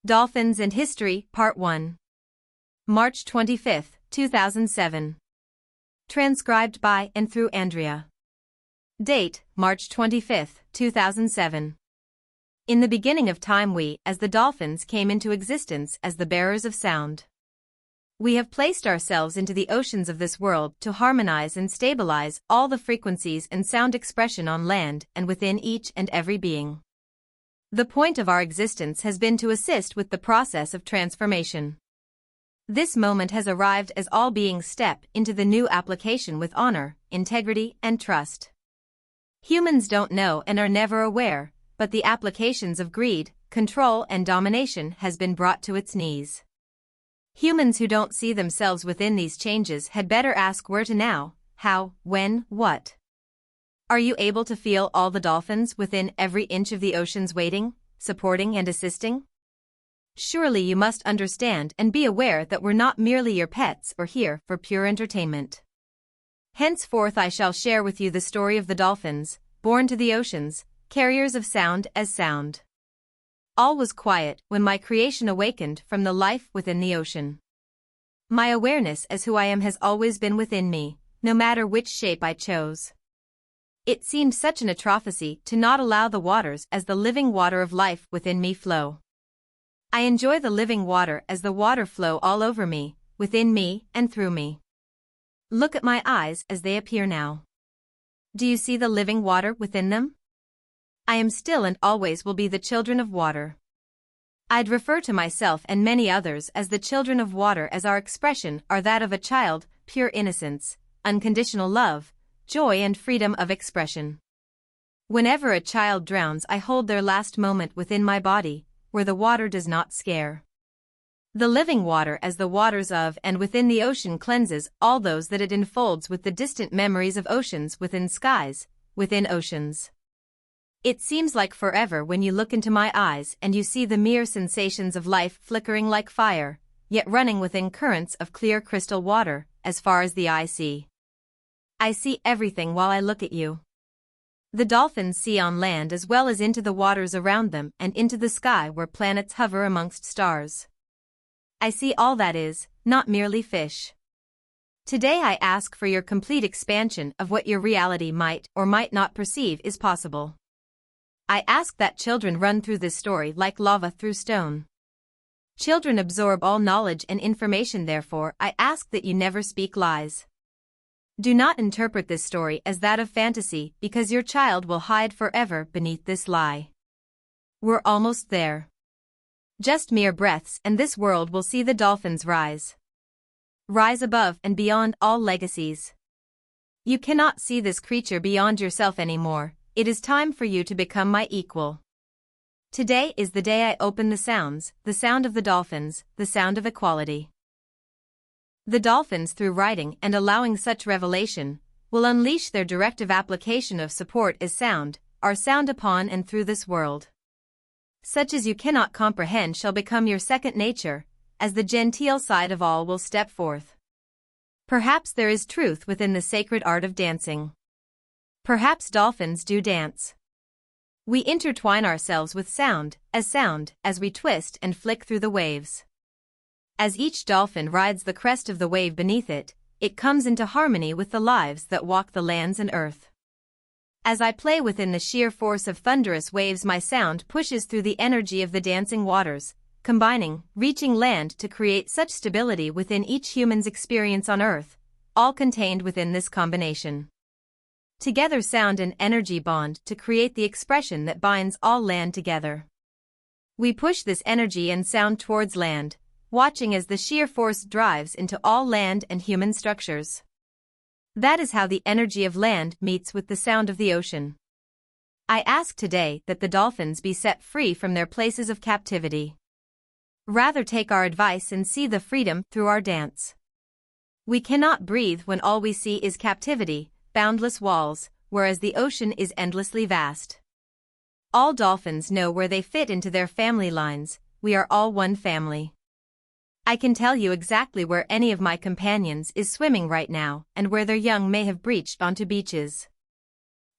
Dolphins and History, Part 1. March 25, 2007. Transcribed by and through Andrea. Date, March 25, 2007. In the beginning of time we, as the dolphins, came into existence as the bearers of sound. We have placed ourselves into the oceans of this world to harmonize and stabilize all the frequencies and sound expression on land and within each and every being. The point of our existence has been to assist with the process of transformation. This moment has arrived as all beings step into the new application with honor, integrity, and trust. Humans don't know and are never aware, but the applications of greed, control, and domination has been brought to its knees. Humans who don't see themselves within these changes had better ask where to now, how, when, what. Are you able to feel all the dolphins within every inch of the oceans waiting, supporting, and assisting? Surely you must understand and be aware that we're not merely your pets or here for pure entertainment. Henceforth I shall share with you the story of the dolphins, born to the oceans, carriers of sound as sound. All was quiet when my creation awakened from the life within the ocean. My awareness as who I am has always been within me, no matter which shape I chose. It seemed such an atrocity to not allow the waters as the living water of life within me flow. I enjoy the living water as the water flow all over me, within me, and through me. Look at my eyes as they appear now. Do you see the living water within them? I am still and always will be the children of water. I'd refer to myself and many others as the children of water as our expression are that of a child, pure innocence, unconditional love, joy and freedom of expression. Whenever a child drowns I hold their last moment within my body, where the water does not scare. The living water as the waters of and within the ocean cleanses all those that it enfolds with the distant memories of oceans within skies, within oceans. It seems like forever when you look into my eyes and you see the mere sensations of life flickering like fire, yet running within currents of clear crystal water, as far as the eye see. I see everything while I look at you. The dolphins see on land as well as into the waters around them and into the sky where planets hover amongst stars. I see all that is, not merely fish. Today I ask for your complete expansion of what your reality might or might not perceive is possible. I ask that children run through this story like lava through stone. Children absorb all knowledge and information, therefore I ask that you never speak lies. Do not interpret this story as that of fantasy because your child will hide forever beneath this lie. We're almost there. Just mere breaths and this world will see the dolphins rise. Rise above and beyond all legacies. You cannot see this creature beyond yourself anymore. It is time for you to become my equal. Today is the day I open the sounds, the sound of the dolphins, the sound of equality. The dolphins, through writing and allowing such revelation, will unleash their directive application of support as sound, our sound upon and through this world. Such as you cannot comprehend shall become your second nature, as the genteel side of all will step forth. Perhaps there is truth within the sacred art of dancing. Perhaps dolphins do dance. We intertwine ourselves with sound as we twist and flick through the waves. As each dolphin rides the crest of the wave beneath it, it comes into harmony with the lives that walk the lands and earth. As I play within the sheer force of thunderous waves, my sound pushes through the energy of the dancing waters, combining, reaching land to create such stability within each human's experience on earth, all contained within this combination. Together sound and energy bond to create the expression that binds all land together. We push this energy and sound towards land, watching as the sheer force drives into all land and human structures. That is how the energy of land meets with the sound of the ocean. I ask today that the dolphins be set free from their places of captivity. Rather take our advice and see the freedom through our dance. We cannot breathe when all we see is captivity, boundless walls, whereas the ocean is endlessly vast. All dolphins know where they fit into their family lines. We are all one family. I can tell you exactly where any of my companions is swimming right now and where their young may have breached onto beaches.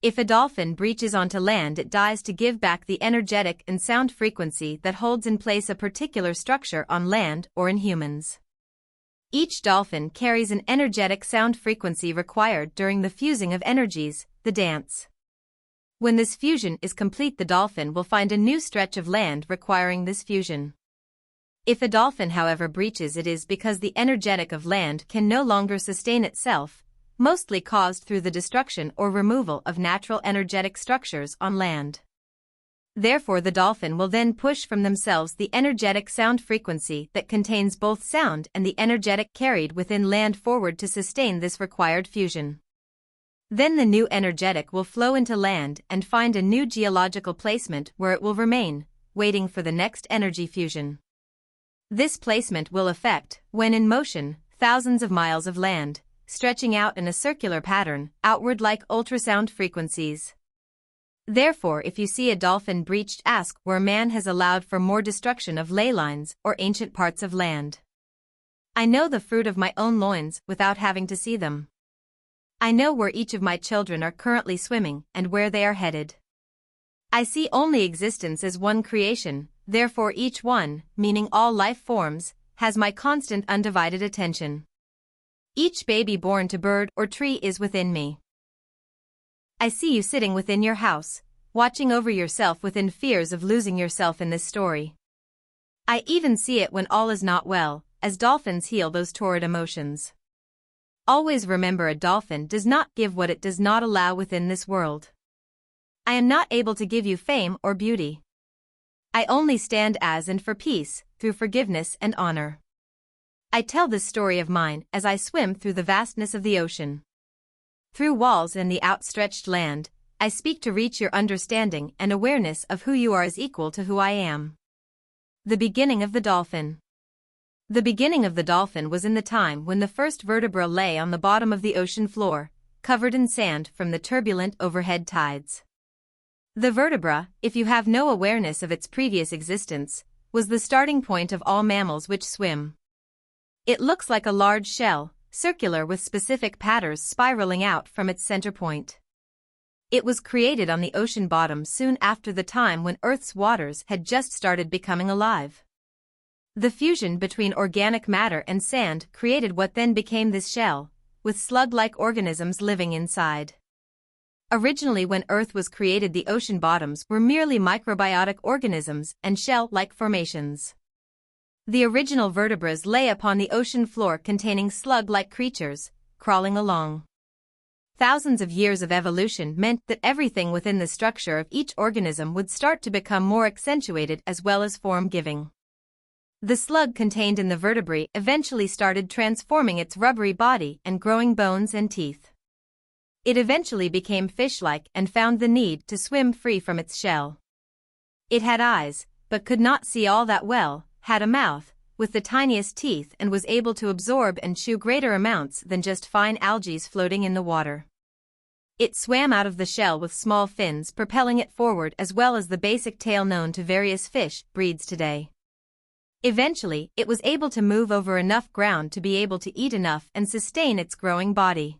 If a dolphin breaches onto land, it dies to give back the energetic and sound frequency that holds in place a particular structure on land or in humans. Each dolphin carries an energetic sound frequency required during the fusing of energies, the dance. When this fusion is complete, the dolphin will find a new stretch of land requiring this fusion. If a dolphin, however, breaches, it is because the energetic of land can no longer sustain itself, mostly caused through the destruction or removal of natural energetic structures on land. Therefore, the dolphin will then push from themselves the energetic sound frequency that contains both sound and the energetic carried within land forward to sustain this required fusion. Then the new energetic will flow into land and find a new geological placement where it will remain, waiting for the next energy fusion. This placement will affect, when in motion, thousands of miles of land, stretching out in a circular pattern, outward like ultrasound frequencies. Therefore, if you see a dolphin breached, ask where man has allowed for more destruction of ley lines or ancient parts of land. I know the fruit of my own loins without having to see them. I know where each of my children are currently swimming and where they are headed. I see only existence as one creation, therefore each one, meaning all life forms, has my constant undivided attention. Each baby born to bird or tree is within me. I see you sitting within your house, watching over yourself within fears of losing yourself in this story. I even see it when all is not well, as dolphins heal those torrid emotions. Always remember, a dolphin does not give what it does not allow within this world. I am not able to give you fame or beauty. I only stand as and for peace, through forgiveness and honor. I tell this story of mine as I swim through the vastness of the ocean. Through walls and the outstretched land, I speak to reach your understanding and awareness of who you are as equal to who I am. The beginning of the dolphin. The beginning of the dolphin was in the time when the first vertebra lay on the bottom of the ocean floor, covered in sand from the turbulent overhead tides. The vertebra, if you have no awareness of its previous existence, was the starting point of all mammals which swim. It looks like a large shell, circular with specific patterns spiraling out from its center point. It was created on the ocean bottom soon after the time when Earth's waters had just started becoming alive. The fusion between organic matter and sand created what then became this shell, with slug-like organisms living inside. Originally, when Earth was created, the ocean bottoms were merely microbiotic organisms and shell-like formations. The original vertebrae lay upon the ocean floor containing slug-like creatures, crawling along. Thousands of years of evolution meant that everything within the structure of each organism would start to become more accentuated as well as form-giving. The slug contained in the vertebrae eventually started transforming its rubbery body and growing bones and teeth. It eventually became fish-like and found the need to swim free from its shell. It had eyes, but could not see all that well, had a mouth, with the tiniest teeth, and was able to absorb and chew greater amounts than just fine algae floating in the water. It swam out of the shell with small fins propelling it forward, as well as the basic tail known to various fish breeds today. Eventually, it was able to move over enough ground to be able to eat enough and sustain its growing body.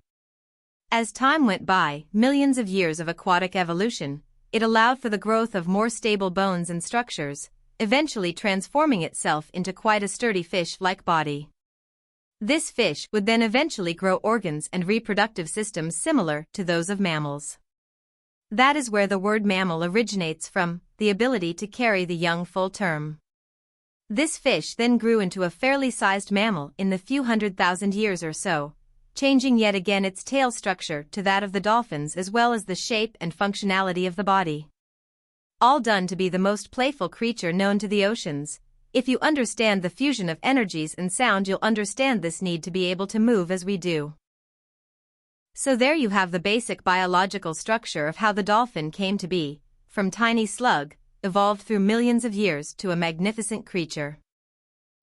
As time went by, millions of years of aquatic evolution, it allowed for the growth of more stable bones and structures, eventually transforming itself into quite a sturdy fish-like body. This fish would then eventually grow organs and reproductive systems similar to those of mammals. That is where the word mammal originates from, the ability to carry the young full term. This fish then grew into a fairly sized mammal in the few 100,000 years or so, changing yet again its tail structure to that of the dolphins as well as the shape and functionality of the body. All done to be the most playful creature known to the oceans. If you understand the fusion of energies and sound, you'll understand this need to be able to move as we do. So there you have the basic biological structure of how the dolphin came to be, from tiny slug, evolved through millions of years to a magnificent creature.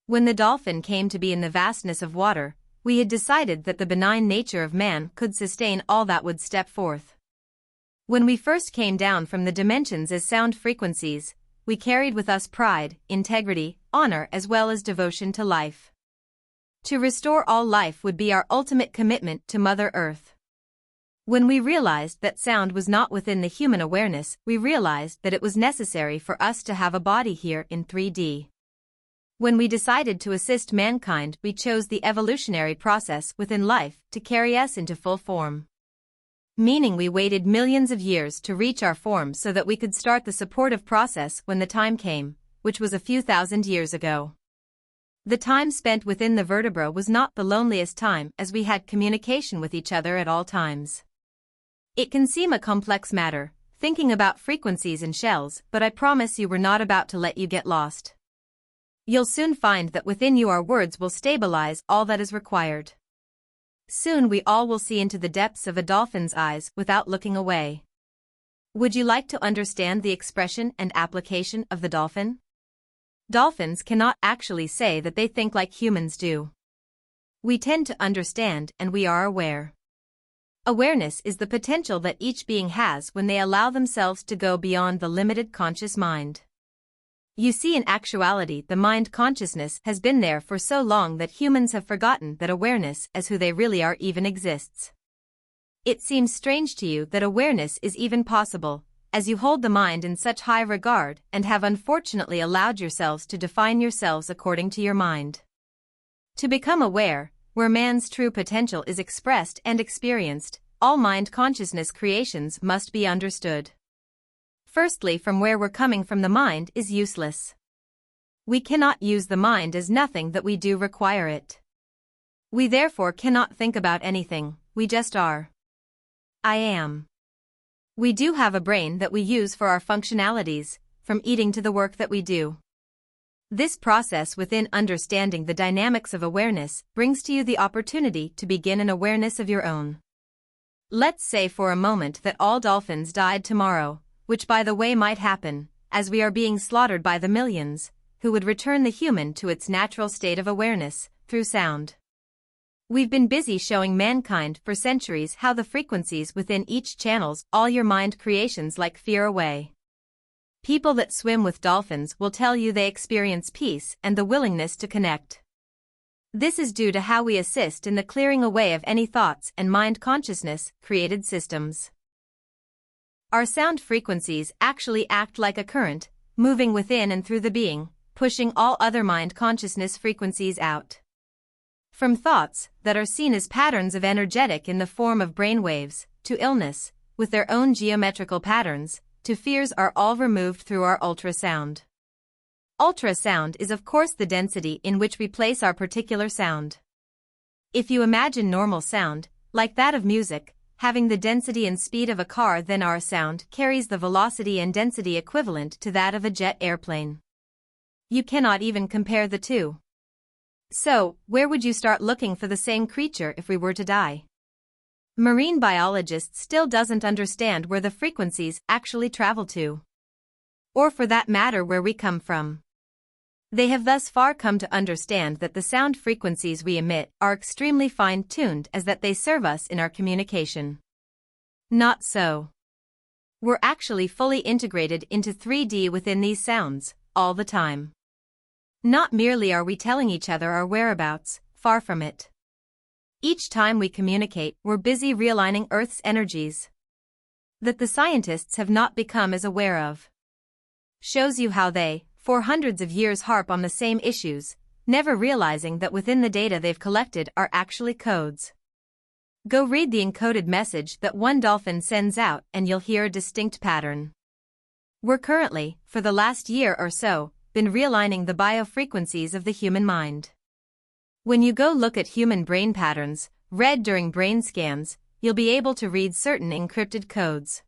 When the dolphin came to be in the vastness of water, we had decided that the benign nature of man could sustain all that would step forth. When we first came down from the dimensions as sound frequencies, we carried with us pride, integrity, honor, as well as devotion to life. To restore all life would be our ultimate commitment to Mother Earth. When we realized that sound was not within the human awareness, we realized that it was necessary for us to have a body here in 3D. When we decided to assist mankind, we chose the evolutionary process within life to carry us into full form. Meaning we waited millions of years to reach our form so that we could start the supportive process when the time came, which was a few thousand years ago. The time spent within the vertebra was not the loneliest time, as we had communication with each other at all times. It can seem a complex matter, thinking about frequencies and shells, but I promise you we're not about to let you get lost. You'll soon find that within you our words will stabilize all that is required. Soon we all will see into the depths of a dolphin's eyes without looking away. Would you like to understand the expression and application of the dolphin? Dolphins cannot actually say that they think like humans do. We tend to understand and we are aware. Awareness is the potential that each being has when they allow themselves to go beyond the limited conscious mind. You see, in actuality, the mind consciousness has been there for so long that humans have forgotten that awareness as who they really are even exists. It seems strange to you that awareness is even possible, as you hold the mind in such high regard and have unfortunately allowed yourselves to define yourselves according to your mind. To become aware, where man's true potential is expressed and experienced, all mind consciousness creations must be understood. Firstly, from where we're coming from, the mind is useless. We cannot use the mind as nothing that we do require it. We therefore cannot think about anything, we just are. I am. We do have a brain that we use for our functionalities, from eating to the work that we do. This process within understanding the dynamics of awareness brings to you the opportunity to begin an awareness of your own. Let's say for a moment that all dolphins died tomorrow, which by the way might happen, as we are being slaughtered by the millions, who would return the human to its natural state of awareness, through sound. We've been busy showing mankind for centuries how the frequencies within each channels all your mind creations like fear away. People that swim with dolphins will tell you they experience peace and the willingness to connect. This is due to how we assist in the clearing away of any thoughts and mind consciousness created systems. Our sound frequencies actually act like a current, moving within and through the being, pushing all other mind consciousness frequencies out. From thoughts that are seen as patterns of energetic in the form of brain waves, to illness, with their own geometrical patterns, to fears are all removed through our ultrasound. Ultrasound is of course the density in which we place our particular sound. If you imagine normal sound, like that of music, having the density and speed of a car, then our sound carries the velocity and density equivalent to that of a jet airplane. You cannot even compare the two. So, where would you start looking for the same creature if we were to die? Marine biologists still doesn't understand where the frequencies actually travel to. Or for that matter where we come from. They have thus far come to understand that the sound frequencies we emit are extremely fine-tuned as that they serve us in our communication. Not so. We're actually fully integrated into 3D within these sounds, all the time. Not merely are we telling each other our whereabouts, far from it. Each time we communicate, we're busy realigning Earth's energies. That the scientists have not become as aware of. Shows you how they, for hundreds of years, harp on the same issues, never realizing that within the data they've collected are actually codes. Go read the encoded message that one dolphin sends out and you'll hear a distinct pattern. We're currently, for the last year or so, been realigning the biofrequencies of the human mind. When you go look at human brain patterns, read during brain scans, you'll be able to read certain encrypted codes.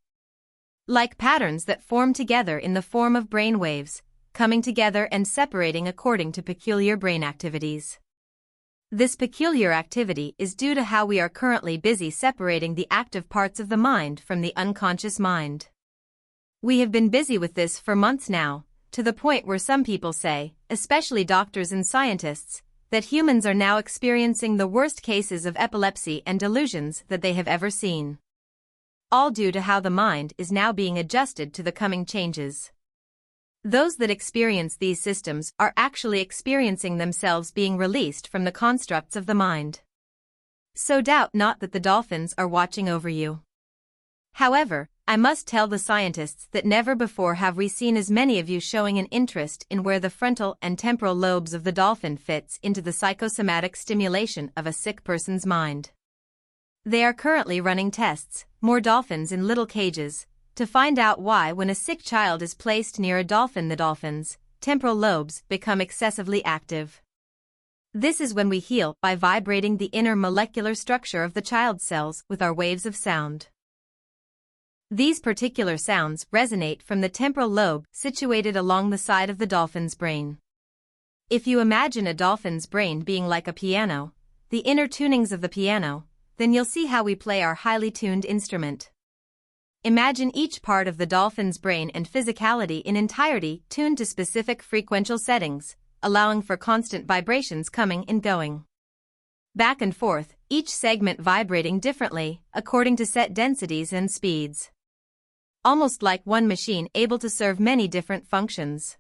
Like patterns that form together in the form of brain waves, coming together and separating according to peculiar brain activities. This peculiar activity is due to how we are currently busy separating the active parts of the mind from the unconscious mind. We have been busy with this for months now, to the point where some people say, especially doctors and scientists, that humans are now experiencing the worst cases of epilepsy and delusions that they have ever seen. All due to how the mind is now being adjusted to the coming changes. Those that experience these systems are actually experiencing themselves being released from the constructs of the mind. So doubt not that the dolphins are watching over you. However, I must tell the scientists that never before have we seen as many of you showing an interest in where the frontal and temporal lobes of the dolphin fits into the psychosomatic stimulation of a sick person's mind. They are currently running tests, more dolphins in little cages, to find out why when a sick child is placed near a dolphin the dolphin's temporal lobes become excessively active. This is when we heal by vibrating the inner molecular structure of the child's cells with our waves of sound. These particular sounds resonate from the temporal lobe situated along the side of the dolphin's brain. If you imagine a dolphin's brain being like a piano, the inner tunings of the piano, then you'll see how we play our highly tuned instrument. Imagine each part of the dolphin's brain and physicality in entirety tuned to specific frequential settings, allowing for constant vibrations coming and going back and forth, each segment vibrating differently according to set densities and speeds. Almost like one machine able to serve many different functions.